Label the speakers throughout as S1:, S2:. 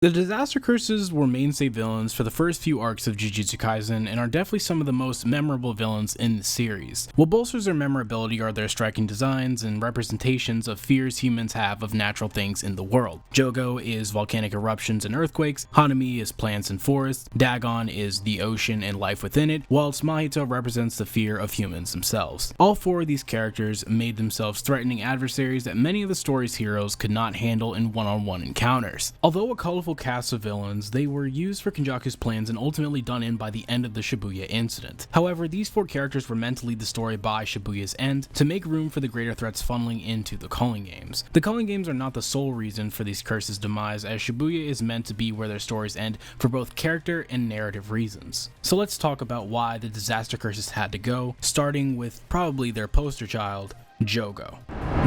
S1: The Disaster Curses were mainstay villains for the first few arcs of Jujutsu Kaisen and are definitely some of the most memorable villains in the series. What bolsters their memorability are their striking designs and representations of fears humans have of natural things in the world. Jogo is volcanic eruptions and earthquakes, Hanami is plants and forests, Dagon is the ocean and life within it, whilst Mahito represents the fear of humans themselves. All four of these characters made themselves threatening adversaries that many of the story's heroes could not handle in one-on-one encounters. Although a colorful cast of villains, they were used for Kenjaku's plans and ultimately done in by the end of the Shibuya incident. However, these four characters were meant to lead the story by Shibuya's end to make room for the greater threats funneling into the Calling Games. The Calling Games are not the sole reason for these curses' demise, as Shibuya is meant to be where their stories end for both character and narrative reasons. So let's talk about why the Disaster Curses had to go, starting with probably their poster child, Jogo.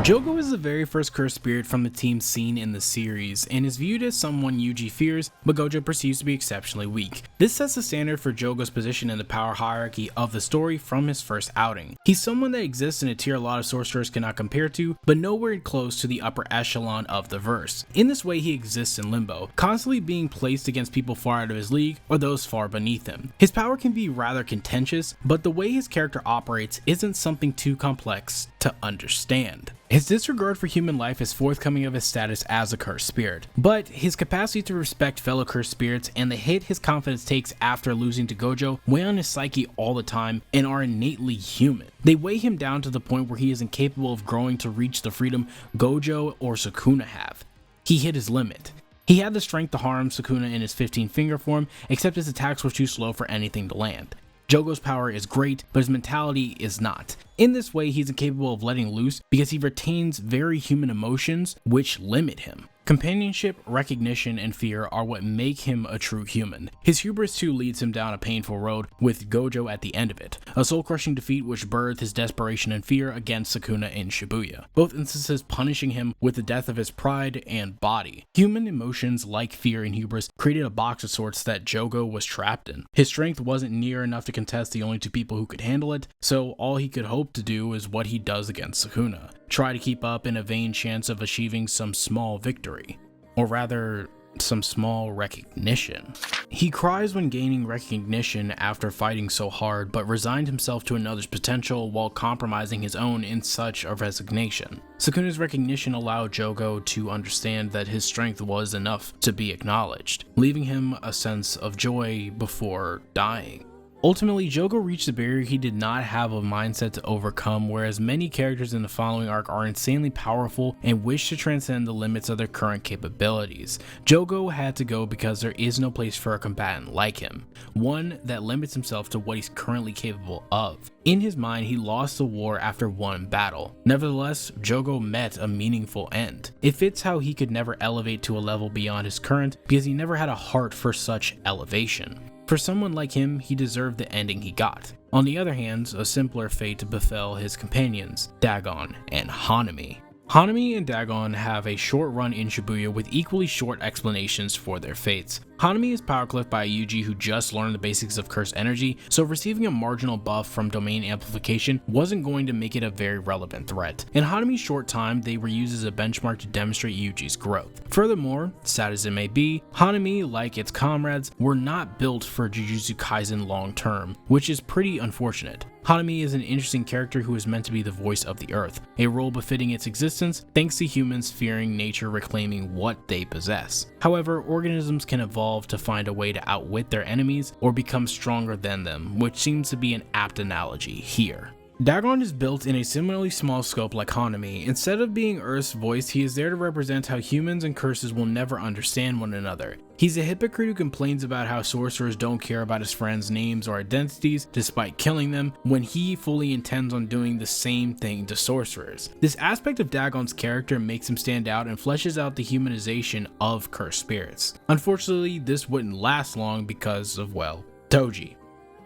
S1: Jogo is the very first cursed spirit from the team seen in the series, and is viewed as someone Yuji fears, but Gojo perceives to be exceptionally weak. This sets the standard for Jogo's position in the power hierarchy of the story from his first outing. He's someone that exists in a tier a lot of sorcerers cannot compare to, but nowhere close to the upper echelon of the verse. In this way, he exists in limbo, constantly being placed against people far out of his league or those far beneath him. His power can be rather contentious, but the way his character operates isn't something too complex to understand. His disregard for human life is forthcoming of his status as a cursed spirit, but his capacity to respect fellow cursed spirits and the hit his confidence takes after losing to Gojo weigh on his psyche all the time and are innately human. They weigh him down to the point where he is incapable of growing to reach the freedom Gojo or Sukuna have. He hit his limit. He had the strength to harm Sukuna in his 15-finger form, except his attacks were too slow for anything to land. Jogo's power is great, but his mentality is not. In this way, he's incapable of letting loose because he retains very human emotions which limit him. Companionship, recognition, and fear are what make him a true human. His hubris too leads him down a painful road, with Gojo at the end of it, a soul-crushing defeat which birthed his desperation and fear against Sukuna in Shibuya, both instances punishing him with the death of his pride and body. Human emotions like fear and hubris created a box of sorts that Jogo was trapped in. His strength wasn't near enough to contest the only two people who could handle it, so all he could hope to do is what he does against Sukuna. Try to keep up in a vain chance of achieving some small victory, or rather, some small recognition. He cries when gaining recognition after fighting so hard, but resigned himself to another's potential while compromising his own in such a resignation. Sukuna's recognition allowed Jogo to understand that his strength was enough to be acknowledged, leaving him a sense of joy before dying. Ultimately, Jogo reached a barrier he did not have a mindset to overcome, whereas many characters in the following arc are insanely powerful and wish to transcend the limits of their current capabilities. Jogo had to go because there is no place for a combatant like him, one that limits himself to what he's currently capable of. In his mind, he lost the war after one battle. Nevertheless, Jogo met a meaningful end. It fits how he could never elevate to a level beyond his current because he never had a heart for such elevation. For someone like him, he deserved the ending he got. On the other hand, a simpler fate befell his companions, Dagon and Hanami. Hanami and Dagon have a short run in Shibuya with equally short explanations for their fates. Hanami is power clipped by a Yuji who just learned the basics of cursed energy, so receiving a marginal buff from domain amplification wasn't going to make it a very relevant threat. In Hanami's short time, they were used as a benchmark to demonstrate Yuji's growth. Furthermore, sad as it may be, Hanami, like its comrades, were not built for Jujutsu Kaisen long term, which is pretty unfortunate. Hanami is an interesting character who is meant to be the voice of the earth, a role befitting its existence thanks to humans fearing nature reclaiming what they possess. However, organisms can evolve to find a way to outwit their enemies or become stronger than them, which seems to be an apt analogy here. Dagon is built in a similarly small scope like Hanami. Instead of being Earth's voice, he is there to represent how humans and curses will never understand one another. He's a hypocrite who complains about how sorcerers don't care about his friends' names or identities despite killing them, when he fully intends on doing the same thing to sorcerers. This aspect of Dagon's character makes him stand out and fleshes out the humanization of cursed spirits. Unfortunately, this wouldn't last long because of, well, Toji.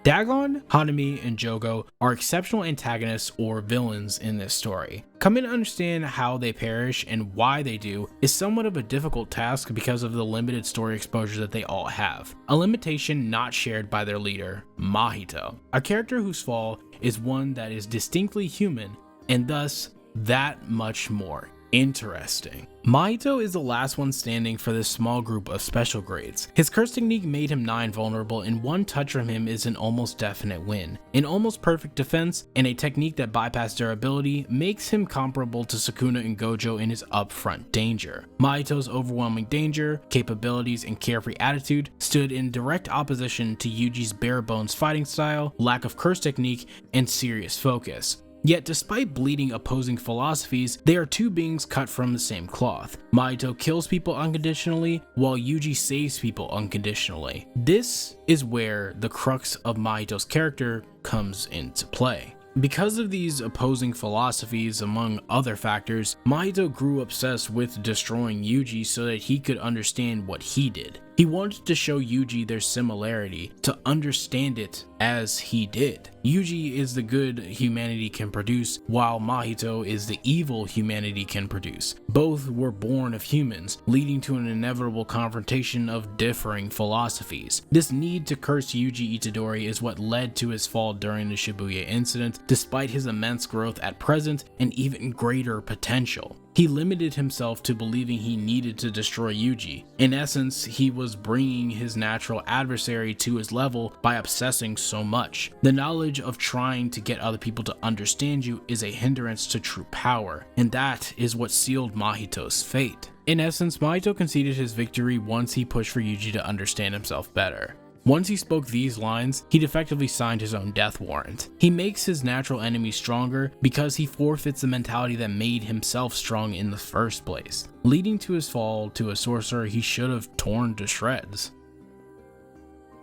S1: Dagon, Hanami, and Jogo are exceptional antagonists or villains in this story. Coming to understand how they perish and why they do is somewhat of a difficult task because of the limited story exposure that they all have, a limitation not shared by their leader, Mahito, a character whose fall is one that is distinctly human and thus that much more Interesting. Mahito is the last one standing for this small group of special grades. His curse technique made him nigh invulnerable, and one touch from him is an almost definite win. An almost perfect defense, and a technique that bypassed durability makes him comparable to Sukuna and Gojo in his upfront danger. Mahito's overwhelming danger, capabilities, and carefree attitude stood in direct opposition to Yuji's bare bones fighting style, lack of curse technique, and serious focus. Yet despite bleeding opposing philosophies, they are two beings cut from the same cloth. Mahito kills people unconditionally, while Yuji saves people unconditionally. This is where the crux of Mahito's character comes into play. Because of these opposing philosophies, among other factors, Mahito grew obsessed with destroying Yuji so that he could understand what he did. He wanted to show Yuji their similarity, to understand it as he did. Yuji is the good humanity can produce, while Mahito is the evil humanity can produce. Both were born of humans, leading to an inevitable confrontation of differing philosophies. This need to curse Yuji Itadori is what led to his fall during the Shibuya incident, despite his immense growth at present and even greater potential. He limited himself to believing he needed to destroy Yuji. In essence, he was bringing his natural adversary to his level by obsessing so much. The knowledge of trying to get other people to understand you is a hindrance to true power, and that is what sealed Mahito's fate. In essence, Mahito conceded his victory once he pushed for Yuji to understand himself better. Once he spoke these lines, he'd effectively signed his own death warrant. He makes his natural enemy stronger because he forfeits the mentality that made himself strong in the first place, leading to his fall to a sorcerer he should have torn to shreds.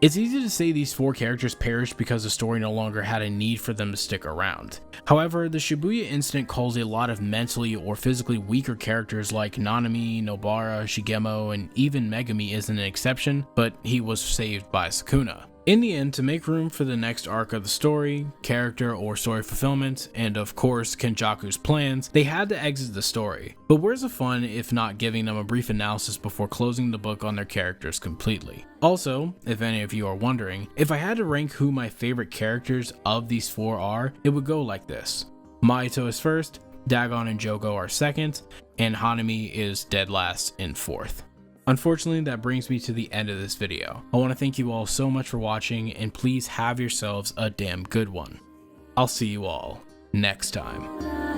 S1: It's easy to say these four characters perished because the story no longer had a need for them to stick around. However, the Shibuya incident caused a lot of mentally or physically weaker characters like Nanami, Nobara, Shigemo, and even Megami isn't an exception, but he was saved by Sukuna. In the end, to make room for the next arc of the story, character or story fulfillment, and of course Kenjaku's plans, they had to exit the story. But where's the fun if not giving them a brief analysis before closing the book on their characters completely? Also, if any of you are wondering, if I had to rank who my favorite characters of these four are, it would go like this. Mahito is first, Dagon and Jogo are second, and Hanami is dead last in fourth. Unfortunately, that brings me to the end of this video. I want to thank you all so much for watching, and please have yourselves a damn good one. I'll see you all next time.